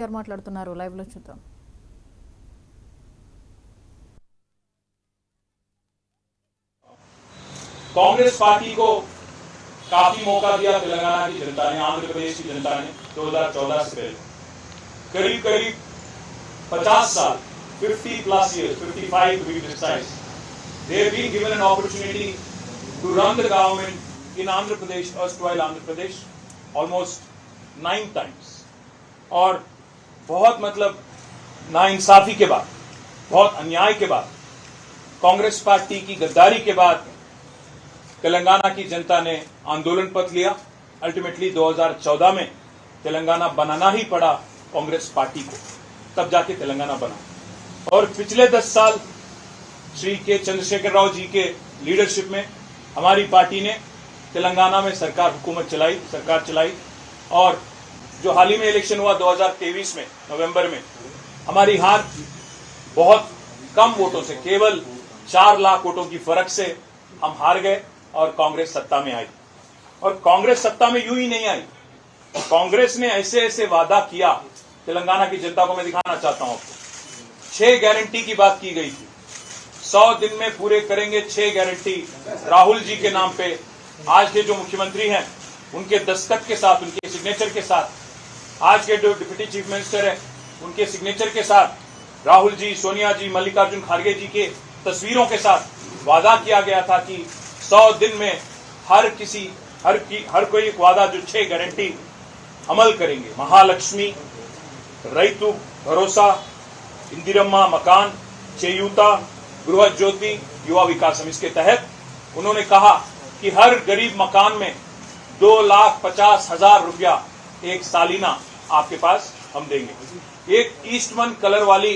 గారు మాట్లాడుతున్నారు లైవ్ లో చూద్దాం. कांग्रेस पार्टी को काफी मौका दिया तेलंगाना की जनता ने, आंध्र प्रदेश की जनता ने 2014 से पहले करीब करीब 50 साल 50+ years, 55 to be precise, they have been given an opportunity to run the government in Andhra Pradesh, erstwhile Andhra Pradesh, almost 9 times. और बहुत मतलब नाइंसाफी के बाद, बहुत अन्याय के बाद, कांग्रेस पार्टी की गद्दारी के बाद तेलंगाना की जनता ने आंदोलन पथ लिया. अल्टीमेटली 2014 में तेलंगाना बनाना ही पड़ा कांग्रेस पार्टी को, तब जाके तेलंगाना बना. और पिछले 10 साल श्री के चंद्रशेखर राव जी के लीडरशिप में हमारी पार्टी ने तेलंगाना में सरकार चलाई. और जो हाल ही में इलेक्शन हुआ 2023 में नवंबर में, हमारी हार बहुत कम वोटों से, केवल 4 लाख वोटों की फर्क से हम हार गए और कांग्रेस सत्ता में आई. और कांग्रेस सत्ता में यूं ही नहीं आई, कांग्रेस ने ऐसे ऐसे वादा किया. तेलंगाना की जनता को मैं दिखाना चाहता हूं आपको. 6 गारंटी की बात की गई थी. 100 दिन में पूरे करेंगे 6 गारंटी राहुल जी के नाम पे. आज के जो मुख्यमंत्री हैं उनके दस्तखत के साथ, उनके सिग्नेचर के साथ, आज के जो डिप्टी चीफ मिनिस्टर है उनके सिग्नेचर के साथ, राहुल जी, सोनिया जी, मल्लिकार्जुन खड़गे जी के तस्वीरों के साथ वादा किया गया था कि 100 दिन में हर कोई एक वादा, जो 6 गारंटी अमल करेंगे. महालक्ष्मी, रैतु भरोसा, इंदिरम्मा मकान, चेयूता, गृह ज्योति, युवा विकासम. इसके तहत उन्होंने कहा कि हर गरीब मकान में 2,50,000 रुपया एक सालीना आपके पास हम देंगे. एक ईस्टमन कलर वाली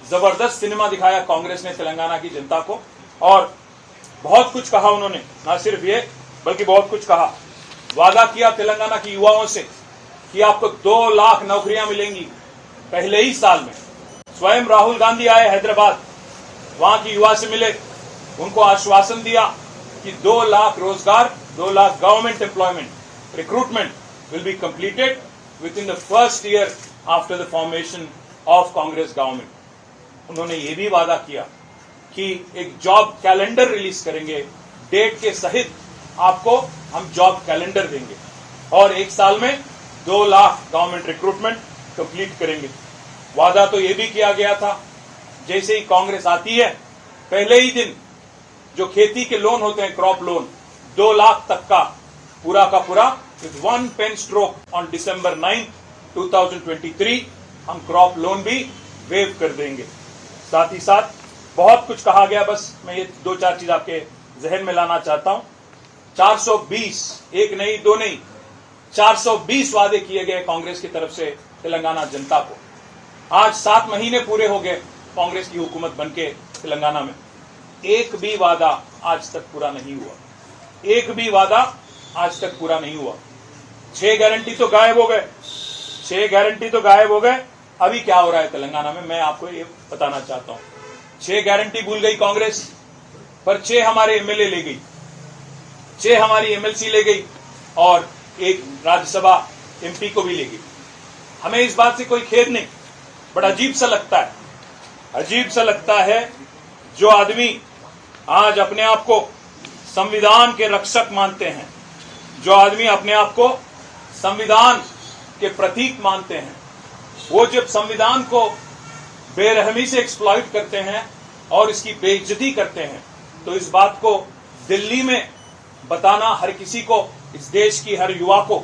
जबरदस्त सिनेमा दिखाया कांग्रेस ने तेलंगाना की जनता को. और बहुत कुछ कहा उन्होंने, न सिर्फ ये बल्कि बहुत कुछ कहा. वादा किया तेलंगाना की युवाओं से कि आपको 2 लाख नौकरियां मिलेंगी पहले ही साल में. स्वयं राहुल गांधी आए हैदराबाद, वहां की युवा से मिले, उनको आश्वासन दिया कि 2 लाख रोजगार, 2 lakh government employment recruitment will be completed within the first year after the formation of Congress government. उन्होंने ये भी वादा किया कि एक जॉब कैलेंडर रिलीज करेंगे, डेट के सहित आपको हम जॉब कैलेंडर देंगे और 1 साल में 2 लाख गवर्नमेंट रिक्रूटमेंट कंप्लीट करेंगे. वादा तो ये भी किया गया था, जैसे ही कांग्रेस आती है पहले ही दिन जो खेती के लोन होते हैं, क्रॉप लोन, 2 लाख तक का पूरा with 1 pen stroke on December 9, 2023 हम क्रॉप लोन भी वेव कर देंगे. साथ ही साथ बहुत कुछ कहा गया. बस मैं ये 2-4 चीज आपके जहन में लाना चाहता हूं. 420, एक नहीं दो नहीं, 420 वादे किए गए कांग्रेस की तरफ से तेलंगाना जनता को. आज 7 महीने पूरे हो गए कांग्रेस की हुकूमत बनके तेलंगाना में. एक भी वादा आज तक पूरा नहीं हुआ. एक भी वादा आज तक पूरा नहीं हुआ. 6 गारंटी तो गायब हो गए. 6 गारंटी तो गायब हो गए. अभी क्या हो रहा है तेलंगाना में, मैं आपको ये बताना चाहता हूं. 6 गारंटी भूल गई कांग्रेस, पर 6 हमारे एमएलए ले गई, 6 हमारी एमएलसी ले गई और एक राज्यसभा एमपी को भी ले गई. हमें इस बात से कोई खेद नहीं, बड़ा अजीब सा लगता है जो आदमी आज अपने आप को संविधान के रक्षक मानते हैं, जो आदमी अपने आप को संविधान के प्रतीक मानते हैं, वो जब संविधान को बेरहमी से एक्सप्लॉइट करते हैं और इसकी बेइज्जती करते हैं, तो इस बात को दिल्ली में बताना हर किसी को, इस देश की हर युवा को,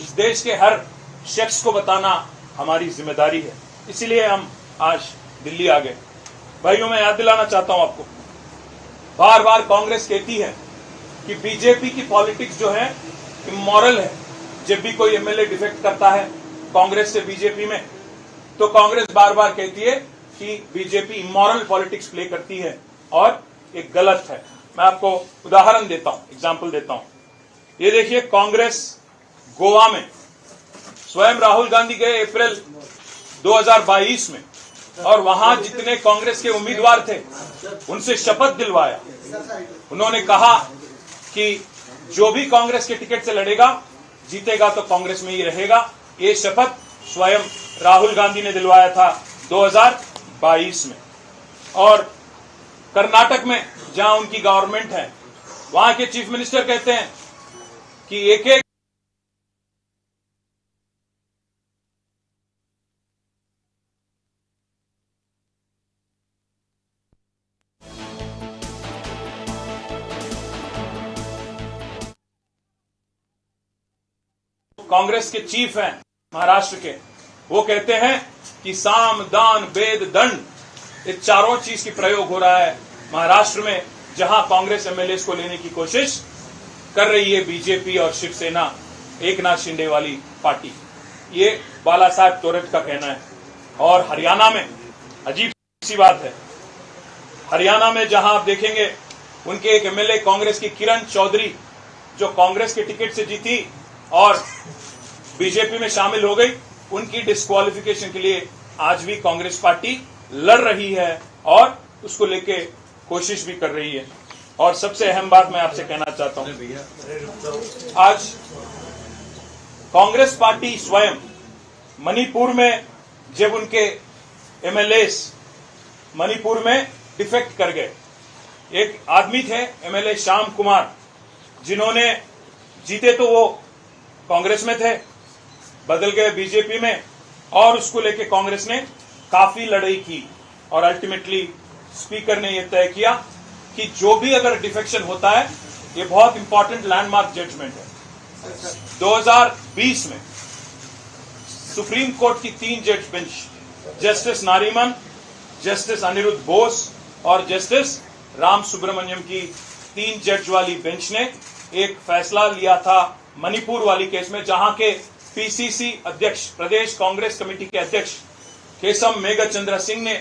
इस देश के हर शख्स को बताना हमारी जिम्मेदारी है. इसलिए हम आज दिल्ली आ गए. भाइयों, मैं याद दिलाना चाहता हूं आपको, बार बार कांग्रेस कहती है कि बीजेपी की पॉलिटिक्स जो है इमोरल है. जब भी कोई एमएलए डिफेक्ट करता है कांग्रेस से बीजेपी में, तो कांग्रेस बार बार कहती है कि बीजेपी इमोरल पॉलिटिक्स प्ले करती है और ये गलत है. मैं आपको उदाहरण देता हूं, एग्जांपल देता हूं. ये देखिए, कांग्रेस गोवा में स्वयं राहुल गांधी गए अप्रैल 2022 में और वहां जितने कांग्रेस के उम्मीदवार थे उनसे शपथ दिलवाया. उन्होंने कहा कि जो भी कांग्रेस के टिकट से लड़ेगा जीतेगा तो कांग्रेस में ही रहेगा. ये शपथ स्वयं राहुल गांधी ने दिलवाया था 2022 में। और कर्नाटक में जहां उनकी गवर्नमेंट है, वहां के चीफ मिनिस्टर कहते हैं कि एक एक कांग्रेस के चीफ हैं महाराष्ट्र के, वो कहते हैं कि साम दान वेद दंड, ये चारों चीज की प्रयोग हो रहा है महाराष्ट्र में, जहां कांग्रेस एमएलए को लेने की कोशिश कर रही है बीजेपी और शिवसेना, एकनाथ शिंदे वाली पार्टी। ये बाला साहब तोरट का कहना है। और हरियाणा में अजीब सी बात है, हरियाणा में जहां आप देखेंगे उनके एक एमएलए कांग्रेस की किरण चौधरी, जो कांग्रेस के टिकट से जीती और बीजेपी में शामिल हो गई, उनकी डिस्क्वालिफिकेशन के लिए आज भी कांग्रेस पार्टी लड़ रही है और उसको लेके कोशिश भी कर रही है। और सबसे अहम बात मैं आपसे कहना चाहता हूं, आज कांग्रेस पार्टी स्वयं मणिपुर में जब उनके एमएलए मणिपुर में डिफेक्ट कर गए, एक आदमी थे एमएलए श्याम कुमार, जिन्होंने जीते तो वो कांग्रेस में थे, बदल गए बीजेपी में, और उसको लेके कांग्रेस ने काफी लड़ाई की और अल्टीमेटली स्पीकर ने यह तय किया कि जो भी अगर डिफेक्शन होता है, ये बहुत इंपॉर्टेंट लैंडमार्क जजमेंट है। 2020 में सुप्रीम कोर्ट की 3 जज bench, justice Nariman, justice Aniruddha Bose और जस्टिस राम सुब्रमण्यम की 3 जज वाली बेंच ने एक फैसला लिया था मणिपुर वाली केस में, जहां के पीसीसी अध्यक्ष, प्रदेश कांग्रेस कमेटी के अध्यक्ष केशव मेघचंद्र सिंह ने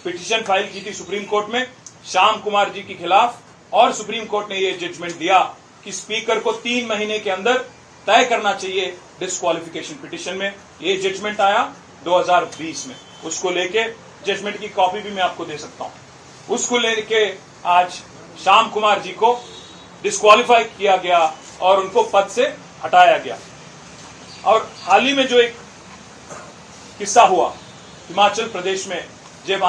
पिटीशन फाइल की थी सुप्रीम कोर्ट में श्याम कुमार जी के खिलाफ, और सुप्रीम कोर्ट ने यह जजमेंट दिया कि स्पीकर को 3 महीने के अंदर तय करना चाहिए डिस्क्वालिफिकेशन पिटीशन में। यह जजमेंट आया 2020 में। उसको लेके जजमेंट की कॉपी भी मैं आपको दे सकता हूं। उसको लेके आज श्याम कुमार जी को डिस्क्वालीफाई किया गया और उनको पद से हटाया गया। और हाल ही में जो एक किस्सा हुआ हिमाचल प्रदेश में, जब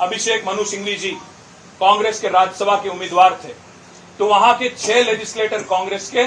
अभिषेक मनु सिंघवी जी कांग्रेस के राज्यसभा के उम्मीदवार थे, तो वहां के 6 लेजिस्लेटर कांग्रेस के